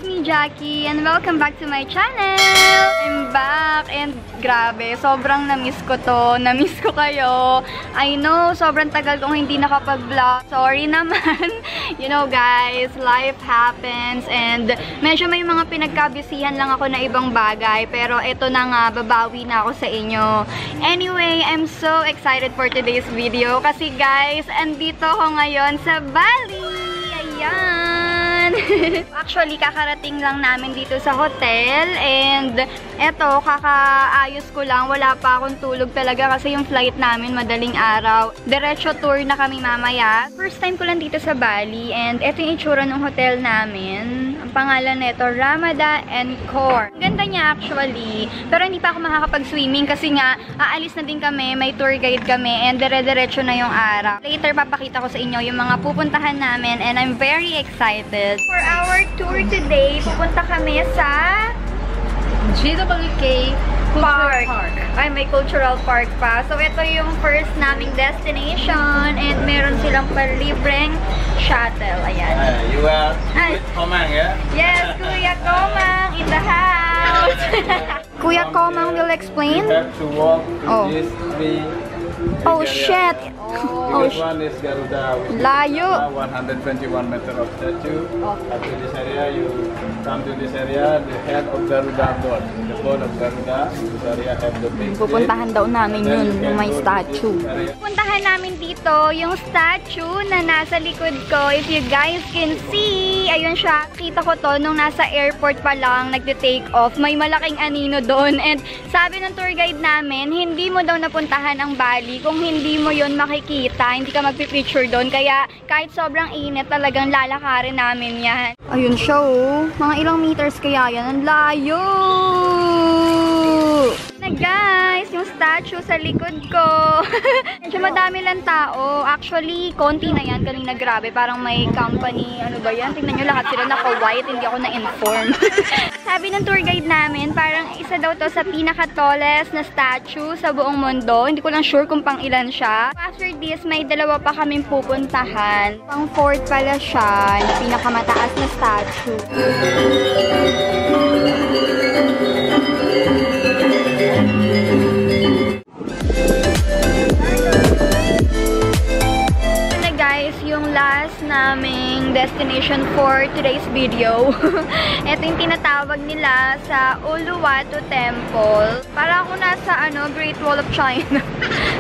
me, Jackie, and welcome back to my channel! I'm back, and grabe, sobrang na-miss ko to. Na-miss ko kayo. I know, sobrang tagal kong hindi nakapag-vlog. Sorry naman. You know, guys, life happens, and medyo may mga pinagkabisihan lang ako na ibang bagay, pero ito na nga, babawi na ako sa inyo. Anyway, I'm so excited for today's video kasi, guys, andito ako ngayon sa Bali! Ayan! Actually, kakarating lang namin dito sa hotel and eto, kakaayos ko lang. Wala pa akong tulog talaga kasi yung flight namin madaling araw. Diretso tour na kami mamaya. First time ko lang dito sa Bali and eto yung itsura ng hotel namin. Ang pangalan nito, Ramada Encore. Ang ganda niya actually, pero hindi pa ako makakapag-swimming kasi nga aalis na din kami, may tour guide kami and dire-diretso na yung araw. Later, papakita ko sa inyo yung mga pupuntahan namin and I'm very excited. For our tour today, pupunta kami sa GWK Park. Ay, may cultural park pa. So, ito yung first naming destination and meron silang palibreng shuttle. Ayan. You are Komang, yeah? Yes, Kuya Komang in the house. Kuya Komang will explain. You have to walk this way. Oh, shit. Because one is Garuda, which Layo. is 121 meters of statue. After this area, you come to this area, the head of Garuda God. The god of Garuda, this area have the big Pupuntahan daw namin yun, yung may statue. Pupuntahan namin dito yung statue na nasa likod ko. If you guys can see, ayun siya. Kita ko to nung nasa airport pa lang, nagte-take off. May malaking anino doon. And sabi ng tour guide namin, hindi mo daw napuntahan ang Bali kung hindi mo yun makikita. Hindi ka magpipicture doon. Kaya kahit sobrang init, talagang lalakarin namin yan. Ayun siya oh. Mga ilang meters kaya yan. Ang layo! Na guys, yung statue sa likod ko. Medyo madami lang tao. Actually, konti na yan. Kanina grabe. Parang may company. Ano ba yan? Tingnan nyo lahat sila naka-white. Hindi ako na-inform. Sabi ng tour guide namin, parang isa daw to sa pinaka-tallest na statue sa buong mundo. Hindi ko lang sure kung pang ilan siya. After this, may dalawa pa kaming pupuntahan. Pang fourth pala siya. Na pinakamataas na statue. Guys, yung last naming destination for today's video. Ito yung tinatawag nila sa Uluwatu Temple. Para ako nasa Great Wall of China.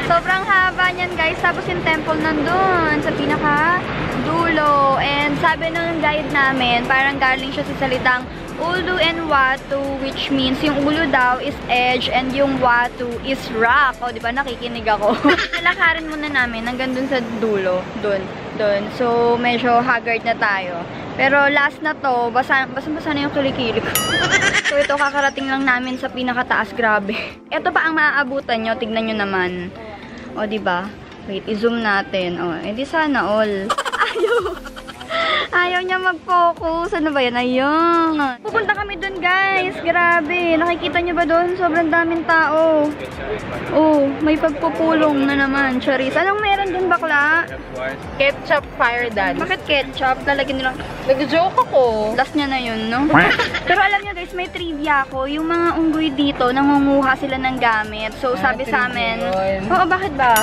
Sobrang haba niyan guys. Tapos yung temple nandun sa pinaka dulo. And sabi ng guide namin, parang galing siya sa salitang Ulu and Watu, which means yung ulo daw is edge and yung Watu is rock. O, diba? Nakikinig ako. Nalakarin muna namin hanggang dun sa dulo. Dun. So, medyo haggard na tayo. Pero last na to, basa na yung kilikili ko. So, ito kakarating lang namin sa pinakataas. Grabe. Ito pa ang maaabutan nyo. Tignan nyo naman. O, diba? Wait, i-zoom natin. O, edi sana all. Ayaw niya mag-focus. Ano ba yan? Ayun. Pupunta kami dun, guys. Grabe. Nakikita niyo ba dun? Sobrang daming tao. Oh, may pagpupulong na naman. Charis. Anong meron dun, bakla? Ketchup fire dance. Bakit ketchup? Lalagyan nilang... Nag-joke ako. Last niya na yun, no? Pero alam niyo, guys, may trivia ako. Yung mga unggoy dito, nangunguha sila ng gamit. So, sabi sa amin... Oo, bakit ba?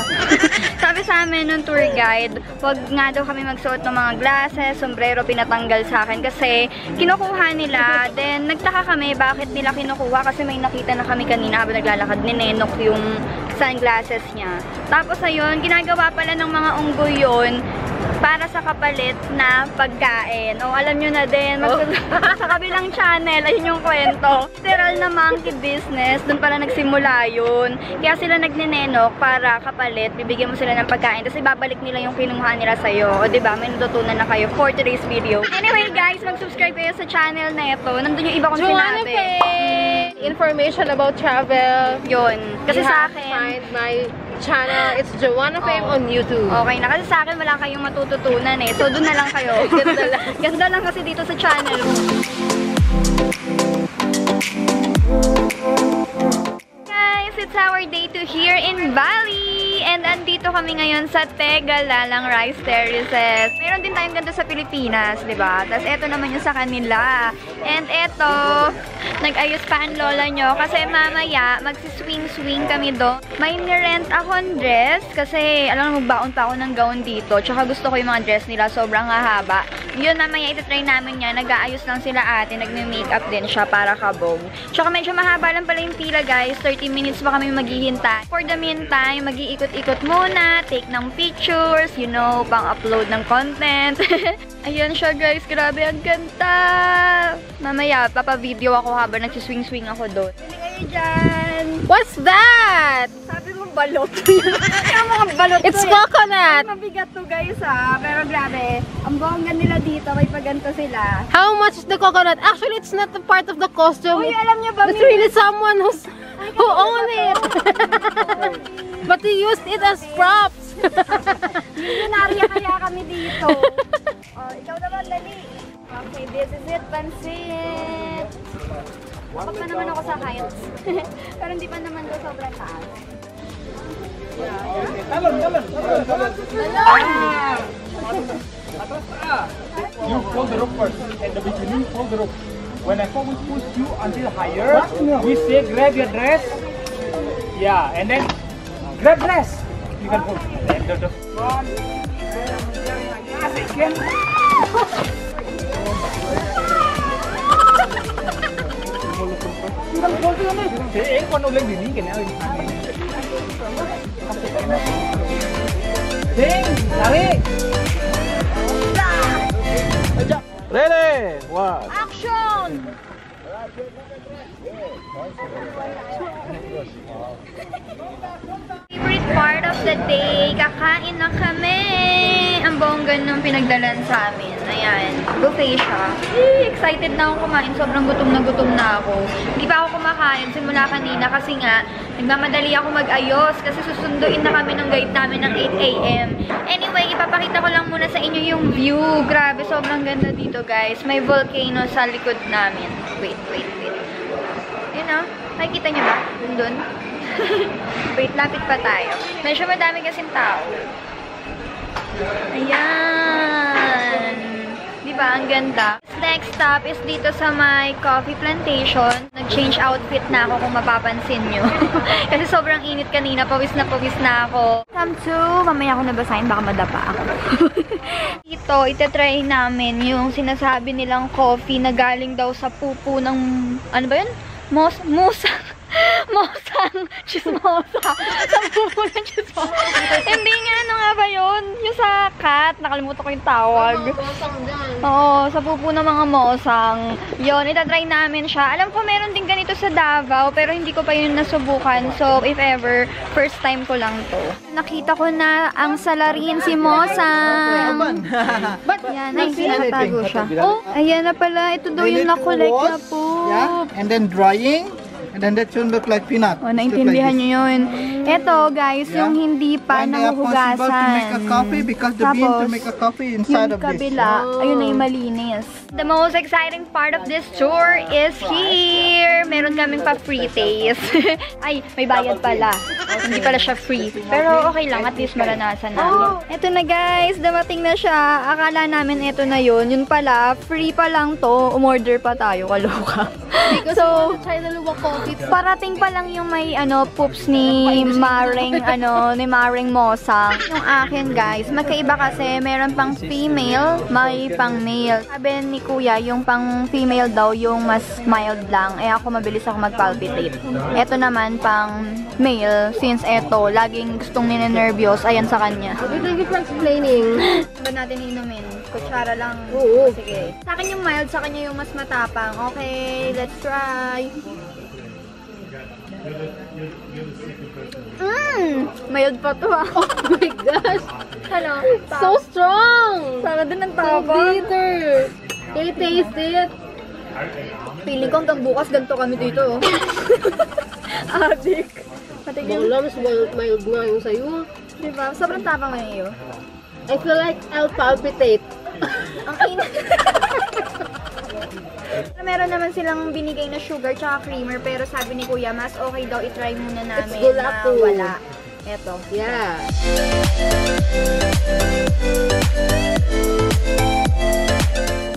Sabi sa amin ng tour guide, wag nga daw kami magsuot ng mga glasses, sombrero, pinatanggal sa akin kasi kinukuha nila. Then, nagtaka kami bakit nila kinukuha kasi may nakita na kami kanina habang naglalakad, ninenok yung sunglasses niya. Tapos ayun, ginagawa pala ng mga unggoy yun para sa kapalit na pagkain. O, alam nyo na din, sa kabilang channel, ayun yung kwento. Literal na monkey business, dun pala nagsimula yun. Kaya sila nagninenok para kapalit, bibigyan mo sila ng pagkain, tapos ibabalik nila yung kinuha nila sa'yo. O, diba? May natutunan na kayo for today's video. Anyway, guys, mag-subscribe kayo sa channel na ito. Nandun yung iba kong sinabi. Information about travel. Yun. Kasi sa akin, find my channel. It's Joanna Fame on YouTube. Okay na. Kasi sa akin, wala kayong matututunan eh. So, doon na lang kayo. Ganda lang. Ganda lang kasi dito sa channel. Guys, it's our day 2 here in Bali. And nandito kami ngayon sa Tegalalang Rice Terraces. Meron din tayong ganito sa Pilipinas, di ba? Tapos eto naman yung sa kanila. And eto, nag-ayos pa ang lola nyo kasi mamaya magsiswing-swing kami doon. May nirent akong dress kasi alam mo, magbaon pa ako ng gown dito. Tsaka gusto ko yung mga dress nila, sobrang hahaba. Yun, mamaya itatry namin yan. Nag-aayos lang sila ate, nag-makeup din siya para kabog. Tsaka medyo mahaba lang pala yung pila guys, 30 minutes pa kami maghihintay. For the meantime, mag-iikot-ikot muna, take ng pictures, you know, pang-upload ng content. Ayan siya guys, grabe ang ganda! Mamaya, papavideo ako habang nagsiswing-swing ako doon. Hindi kayo dyan! What's that? Sabi mo balot. Yung mga balot It's coconut! Mabigat to guys ha, pero grabe. Ang bongga nila dito, may paganto sila. How much is the coconut? Actually, it's not a part of the costume. Uy, alam niyo ba? It's really someone who owned it. But he used it as props. Milyonarya kaya kami dito. Oh, ikaw naman, dali. Okay, this is it, pansit. Takot pa naman ako sa heights. Pero hindi pa naman daw sobrang taas. You fold the rope first. At the beginning, fold the rope. When I push you until higher, we say grab your dress. Yeah, and then grab dress. You can hold. And the one. Second. Thế con đâu lên để cái nào Thế, ready? One. Action! Favorite part of the day, kakain na kami! Ang bongga nung pinagdalan sa amin. Ayan, buffet siya. Excited na akong kumain. Sobrang gutom na ako. Hindi pa ako kumakain simula kanina kasi nga, nagmamadali ako mag-ayos kasi susunduin na kami ng guide namin ng 8 AM. Anyway, ipapakita ko lang muna sa inyo yung view. Grabe, sobrang ganda dito guys. May volcano sa likod namin. Wait. Yun o. Nakikita niyo ba? Doon. Wait, lapit pa tayo. Medyo madami kasing tao. Ayan. Diba? Ang ganda. Next stop is dito sa my coffee plantation. Nag-change outfit na ako kung mapapansin nyo. Kasi sobrang init kanina. Pawis na ako. Come to, mamaya ako nabasahin. Baka madapa ako. Dito, itatry namin yung sinasabi nilang coffee na galing daw sa pupo ng, ano ba yun? Mosang chismosa. Sa pupo ng chismosa. Hindi nga, ano nga ba yun? Yung sa cat, nakalimutan ko yung tawag. Oo, sa pupo ng mga mosang. Yun, itatry namin siya. Alam ko meron din ganito sa Davao, pero hindi ko pa yun nasubukan. So, if ever, first time ko lang to. Nakita ko na ang salarin si Mosang. Yan, ay, natago siya. Oh, ayan na pala. Ito daw yung nakolek na po. Yeah, and then drying. And then that should look like peanut. Oh, naintindihan nyo yun. Ito, guys, yung hindi pa And they are possible to make a nahuhugasan. coffee because the bean to make a coffee inside Yung of this. kabila, ayun na yung malinis. The most exciting part of this tour is here. Meron kaming pa free taste. Ay, may bayad pala. Hindi pala siya free. Pero okay lang, at least maranasan namin. Ito na guys, dumating na siya. Akala namin ito na yun. Yun pala, free pa lang to. Umorder pa tayo, kaloka. So, parating pa lang yung may poops ni Maring Mosang. Yung akin guys, magkaiba kasi meron pang female, may pang male. Sabi ni kuya, yung pang female daw yung mas mild lang. Eh ako mabilis ako mag-palpitate. Ito naman pang male, since eto, laging gustong ninenervyos, ayan sa kanya. Thank you for explaining. Ba natin inumin? Kutsara lang. Oo. Sige. Sa akin yung mild, sa kanya yung mas matapang. Okay, let's try. Mild pa to ah. Oh my gosh! Ano? So strong! Para din ang So tapang. bitter! Can you taste it? Feeling ko hanggang bukas ganito kami dito. Adik. Patigil. Bawala, mas mild nga yung sa'yo. Diba? Sobrang tapang na iyo. I feel like I'll palpitate. Ang init. Meron naman silang binigay na sugar tsaka creamer, pero sabi ni kuya, mas okay daw itry muna namin It's na gelato. wala. Ito. Yeah.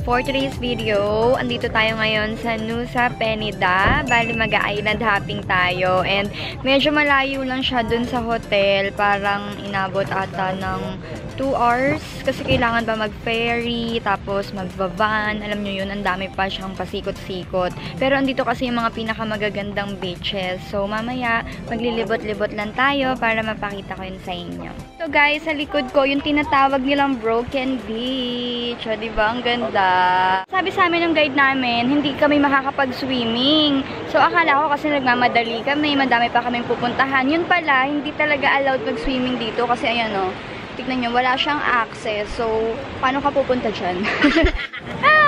For today's video, andito tayo ngayon sa Nusa Penida. Bali mag-island hopping tayo. And medyo malayo lang siya dun sa hotel. Parang inabot ata ng 2 hours. Kasi kailangan pa mag-ferry, tapos mag-van. Alam nyo yun, ang dami pa siyang pasikot-sikot. Pero andito kasi yung mga pinakamagagandang beaches. So mamaya, maglilibot-libot lang tayo para mapakita ko yun sa inyo. So guys, sa likod ko, yung tinatawag nilang Broken Beach. O, diba? Ang ganda. Sabi sa amin ng guide namin, hindi kami makakapag-swimming. So, akala ko kasi nagmamadali kami, madami pa kaming pupuntahan. Yun pala, hindi talaga allowed mag-swimming dito kasi ayan o, tignan nyo, wala siyang access. So, paano ka pupunta dyan? Hi!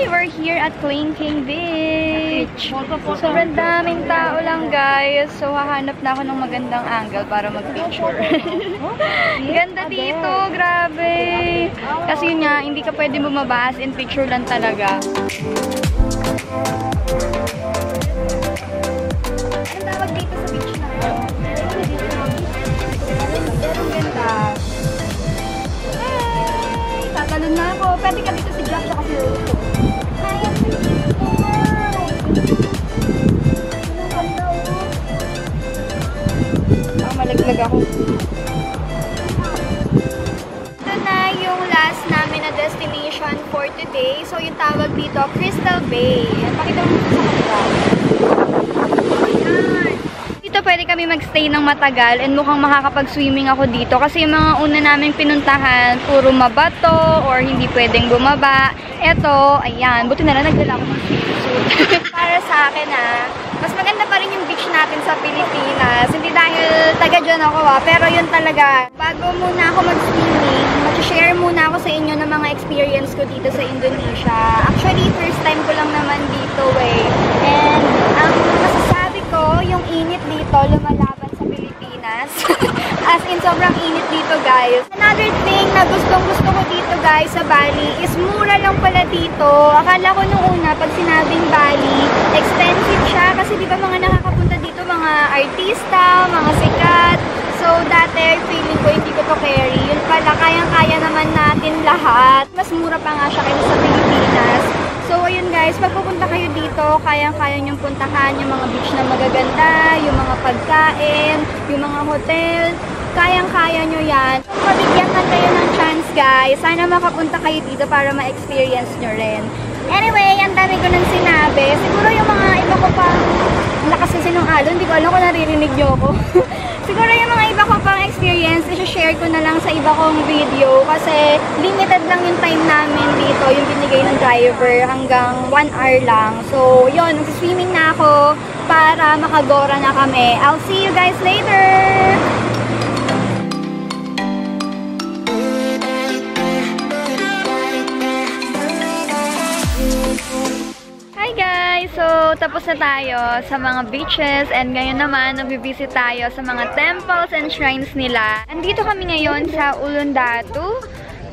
We're here at Clinking Beach. Sobrang daming tao lang, guys. So, hahanap na ako ng magandang angle para mag-picture. Ganda dito, grabe. Kasi yun nga, hindi ka pwede bumaba, as in picture lang talaga. Anong tawag dito sa beach na ito? Ang ganda. Hey! Tatalon na ako. Pwede ka dito si Jack siya kasi Ruto. Hi, I'm dito. Ang ganda, oh. Malaglag ako. Ito na yung last namin na destination for today. So, yung tawag dito, Crystal Bay. Pakita mo sa kanila. Ayan. Dito pwede kami magstay ng matagal and mukhang makakapag-swimming ako dito. Kasi yung mga una namin pinuntahan, puro mabato or hindi pwedeng bumaba. Eto, ayan. Buti na lang nagdala ako ng swimsuit. Para sa akin mas maganda pa rin yung beach natin sa Pilipinas. Hindi dahil taga dyan ako pero yun talaga. Bago muna ako mag-swimming, mag-share muna ako sa inyo ng mga experience ko dito sa Indonesia. Actually, first time ko lang naman dito And ang masasabi ko, yung init dito lumalaban sa Pilipinas. As in, sobrang init dito, guys. Another thing na gustong-gusto ko dito, guys, sa Bali is mura lang pala dito. Akala ko nung una, pag sinabing Bali, expensive siya. Kasi di ba mga nakakapunta dito, mga artista, mga sikat. So, dati, feeling ko hindi ko to carry. Yun pala, kayang-kaya naman natin lahat. Mas mura pa nga siya kaysa sa Pilipinas. So, ayun guys, pag pupunta kayo dito, kayang-kaya nyong puntahan yung mga beach na magaganda, yung mga pagkain, yung mga hotel. Kayang-kaya nyo yan. Kung mabigyan man kayo ng chance, guys, sana makapunta kayo dito para ma-experience nyo rin. Anyway, ang dami ko nang sinabi. Siguro yung mga iba ko pang lakas kasi nung alon, hindi ko alam kung naririnig nyo ako. Siguro yung mga iba ko pang experience, i-share ko na lang sa iba kong video kasi limited lang yung time namin dito, yung binigay ng driver hanggang 1 hour lang. So, yun, mag-swimming na ako para makagora na kami. I'll see you guys later! Hi guys! So, tapos na tayo sa mga beaches and ngayon naman nag-visit tayo sa mga temples and shrines nila. Andito kami ngayon sa Uluwatu.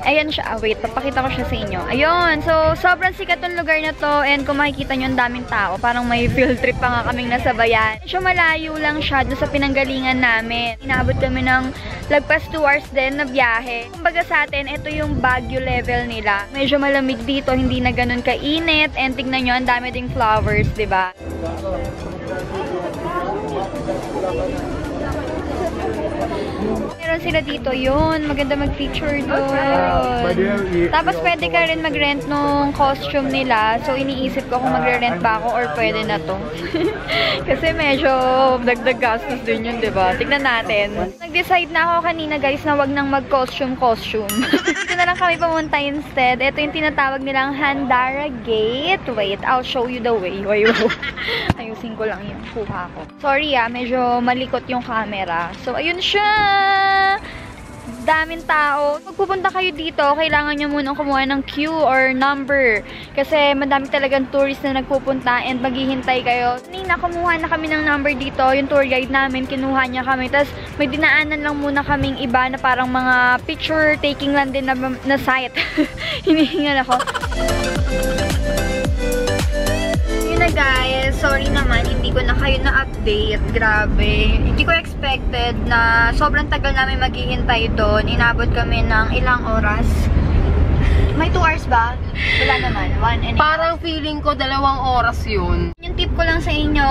Ayan siya. Wait, papakita ko siya sa inyo. Ayun. So, sobrang sikat yung lugar na to and kung makikita nyo, ang daming tao. Parang may field trip pa nga kaming nasabayan. So, malayo lang siya doon sa pinanggalingan namin. Inabot kami ng lagpas 2 hours din na biyahe. Kumbaga sa atin, ito yung Baguio level nila. Medyo malamig dito, hindi na ganun kainit. And tignan nyo, ang dami ding flowers, diba? Meron sila dito yun. Maganda mag-picture doon. Tapos pwede ka rin mag-rent nung costume nila. So iniisip ko kung magre-rent ba ako or pwede na to. Kasi medyo dagdag gastos din yun, diba? Tignan natin. Nag-decide na ako kanina guys na wag nang mag-costume. Dito na lang kami pumunta instead. Ito yung tinatawag nilang Handara Gate. Wait, I'll show you the way. Ayusin ko lang yung kuha ko. Sorry medyo malikot yung camera. So ayun siya. Daming tao. Pag pupunta kayo dito, kailangan nyo munang kumuha ng queue or number. Kasi madami talagang tourist na nagpupunta and maghihintay kayo. Kanina, kumuha na kami ng number dito. Yung tour guide namin, kinuha niya kami. Tapos may dinaanan lang muna kaming iba na parang mga picture taking lang din na site. Hinihingal ako. guys, sorry naman, hindi ko na kayo na-update. Grabe. Hindi ko expected na sobrang tagal namin maghihintay doon. Inabot kami ng ilang oras. May 2 hours ba? Wala naman. 1 and a half. Parang feeling ko 2 oras yun. Yung tip ko lang sa inyo,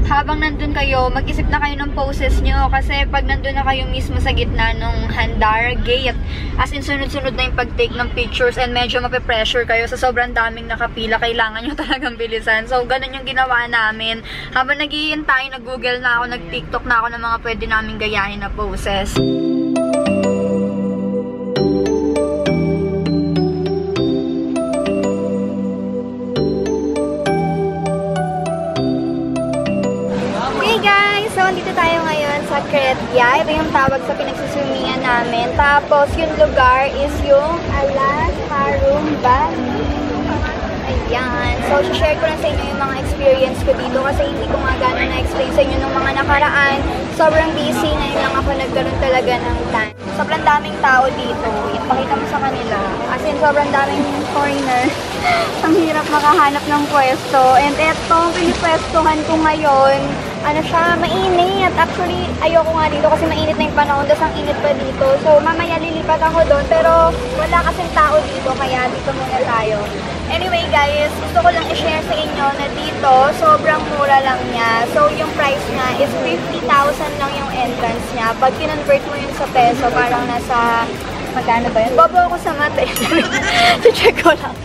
habang nandun kayo, mag-isip na kayo ng poses nyo. Kasi pag nandun na kayo mismo sa gitna ng handar gate, as in sunod-sunod na yung pag-take ng pictures and medyo mape-pressure kayo sa sobrang daming nakapila, kailangan nyo talagang bilisan. So, ganun yung ginawa namin. Habang naghihintay, nag-google na ako, nag-tiktok na ako ng mga pwede namin gayahin na poses. So, dito tayo ngayon sa Kretya. Ito yung tawag sa pinagsusumingan namin. Tapos, yung lugar is yung Alas Harum Valley. Ayan. So, share ko lang sa inyo yung mga experience ko dito kasi hindi ko nga gano'n na-explain sa inyo nung mga nakaraan. Sobrang busy. Ngayon lang ako nagkaroon talaga ng time. Sobrang daming tao dito. Yan, pakita mo sa kanila. As in, sobrang daming foreigner. Ang hirap makahanap ng pwesto. And etong pinipwestohan ko ngayon, ano siya, mainit. Actually, ayoko nga dito kasi mainit na yung panahon. Tapos ang init pa dito. So, mamaya lilipat ako doon. Pero wala kasing tao dito. Kaya dito muna tayo. Anyway guys, gusto ko lang i-share sa inyo na dito, sobrang mura lang niya. So, yung price niya is 50,000 lang yung entrance niya. Pag kinonvert mo yun sa peso, parang nasa, magkano ba yun? Bobo ako sa mata. Check ko lang.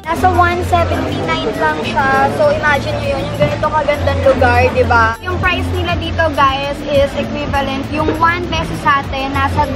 Nasa 179 lang siya. So, imagine nyo yun, yung ganito kagandang lugar, di ba? Yung price nila dito, guys, is equivalent. Yung 1 peso sa atin, nasa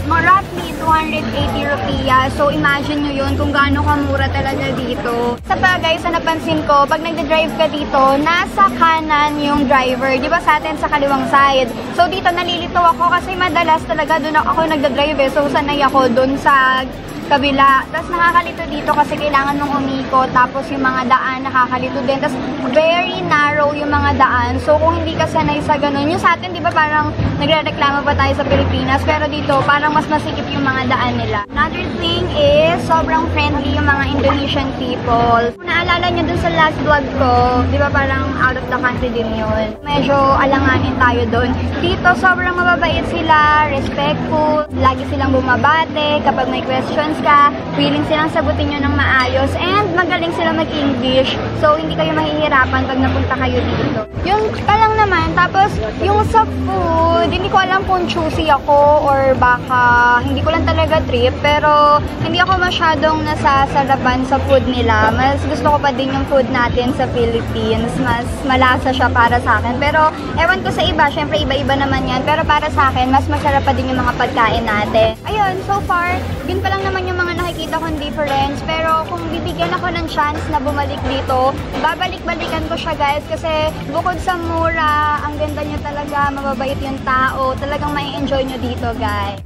roughly 280 rupiah. So, imagine nyo yun kung gaano kamura talaga dito. Sa pa, guys, na napansin ko, pag nagda-drive ka dito, nasa kanan yung driver. Di ba sa atin sa kaliwang side? So, dito nalilito ako kasi madalas talaga doon ako nagda-drive eh. So, sanay ako doon sa kabila. Tapos nakakalito dito kasi kailangan mong umikot. Tapos yung mga daan nakakalito din. Tapos very narrow yung mga daan. So kung hindi ka sanay sa ganun, yung sa atin, di ba parang nagre-reklamo pa tayo sa Pilipinas. Pero dito parang mas masikip yung mga daan nila. Another thing is sobrang friendly yung mga Indonesian people. Kung naalala nyo dun sa last vlog ko, di ba parang out of the country din yun. Medyo alanganin tayo dun. Dito sobrang mababait sila, respectful, lagi silang bumabate kapag may questions ka, willing silang sagutin nyo ng maayos, and magaling sila mag-English. So, hindi kayo mahihirapan pag napunta kayo dito. Yung ka lang naman, tapos yung sa food, hindi ko alam kung choosy ako or baka hindi ko lang talaga trip, pero hindi ako masyadong nasasarapan sa food nila. Mas gusto ko pa din yung food natin sa Philippines. Mas malasa siya para sa akin. Pero, ewan ko sa iba, syempre iba-iba naman yan. Pero para sa akin, mas masarap pa din yung mga pagkain natin. Ayun, so far, yun pa lang naman yung mga nakikita kong difference. Pero kung bibigyan ako ng chance na bumalik dito, babalik-balikan ko siya guys. Kasi bukod sa mura, ang ganda niya talaga, mababait yung tao. Talagang mai-enjoy nyo dito guys.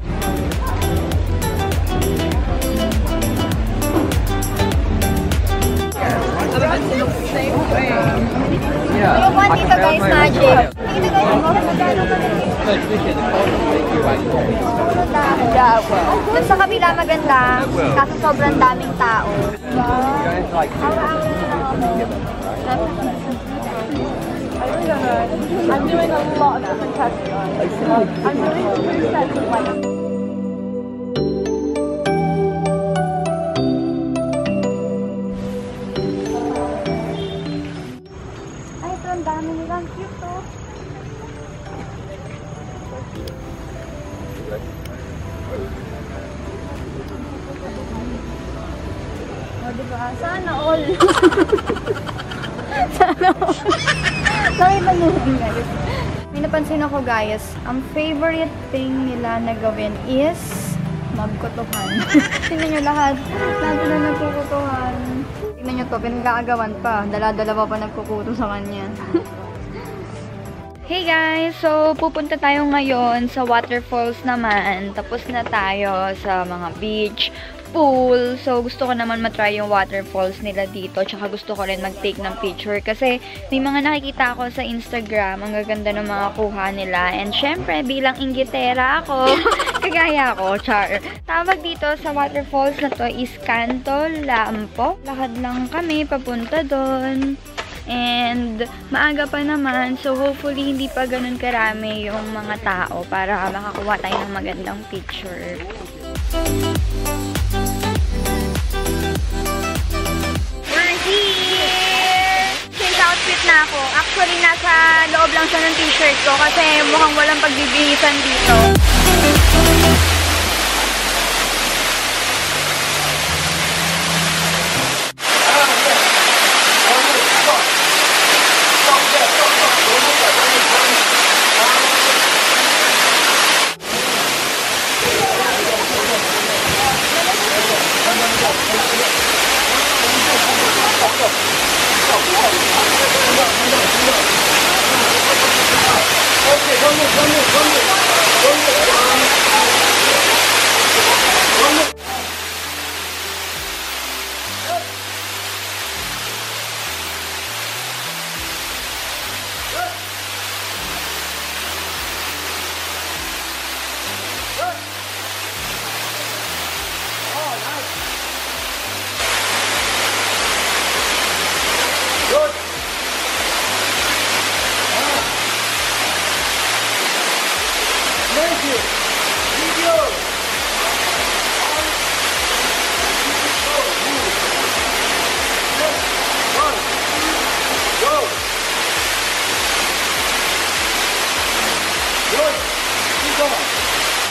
Yung one dito guys, magic. Dito guys, magkano ba dun sa kabila maganda, kaso sobrang daming tao. I'm doing a lot of different tests. I'm doing different sets of like. Ay, ito ang dami nilang cute to. O, diba? Sana all. Sana all. Nakita nyo guys. May napansin ako guys, ang favorite thing nila na gawin is magkutuhan. Tingnan nyo lahat. Lahat na nagkukutuhan. Tingnan nyo to, pinag-aagawan pa. Dala-dala pa nagkukuto sa kanya. Hey guys! So, pupunta tayo ngayon sa waterfalls naman. Tapos na tayo sa mga beach, pool. So, gusto ko naman matry yung waterfalls nila dito. Tsaka gusto ko rin mag-take ng picture. Kasi may mga nakikita ako sa Instagram. Ang gaganda ng mga kuha nila. And syempre, bilang inggitera ako, kagaya ako, char. Tawag dito sa waterfalls na to is Canto Lampo. Lakad lang kami papunta doon. And maaga pa naman, so hopefully hindi pa ganun karami yung mga tao para makakuha tayo ng magandang picture. We're here! Change outfit na ako. Actually, nasa loob lang siya ng t-shirt ko kasi mukhang walang pagbibihisan dito.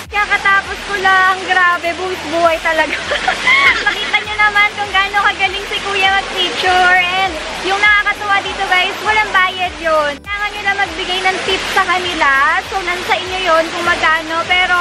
Kakatapos ko lang, grabe, buwis buhay talaga. Makita nyo naman kung gaano kagaling si Kuya mag-picture. And yung nakakatuwa dito guys, walang bayad yun. Kailangan nyo lang magbigay ng tip sa kanila. So, nansa inyo yun kung magkano. Pero,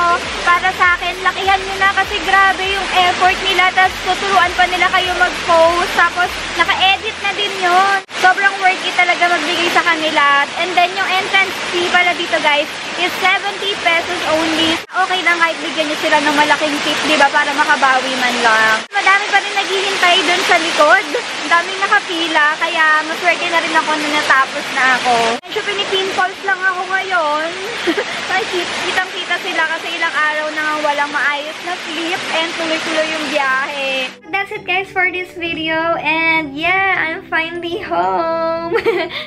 para sa akin, lakihan nyo na kasi grabe yung effort nila. Tapos, tuturuan pa nila kayo mag-post. Tapos, naka-edit na din yun. Sobrang worth it talaga magbigay sa kanila. And then, yung entrance fee pala dito guys, is 70 pesos only. Okay lang kahit bigyan nyo sila ng malaking tip, diba? Para makabawi man lang. Madami pa rin naghihintay dun sa likod. Ang daming nakapila, kaya maswerte na rin ako na natapos na ako. Medyo pinipimples lang ako ngayon. Kitang-kita sila kasi ilang araw na nga walang maayos na flip and tuloy-tuloy yung biyahe. That's it guys for this video. And yeah, I'm finally home.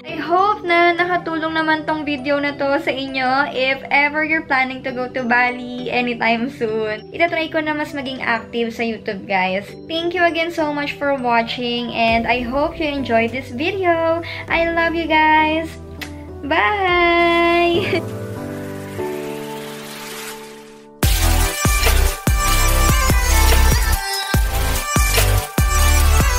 I hope na nakatulong naman tong video na to sa inyo if ever you're planning to go to Bali anytime soon. Itatry ko na mas maging active sa YouTube guys. Thank you again so much for watching and I hope you enjoyed this video. I love you guys. Bye!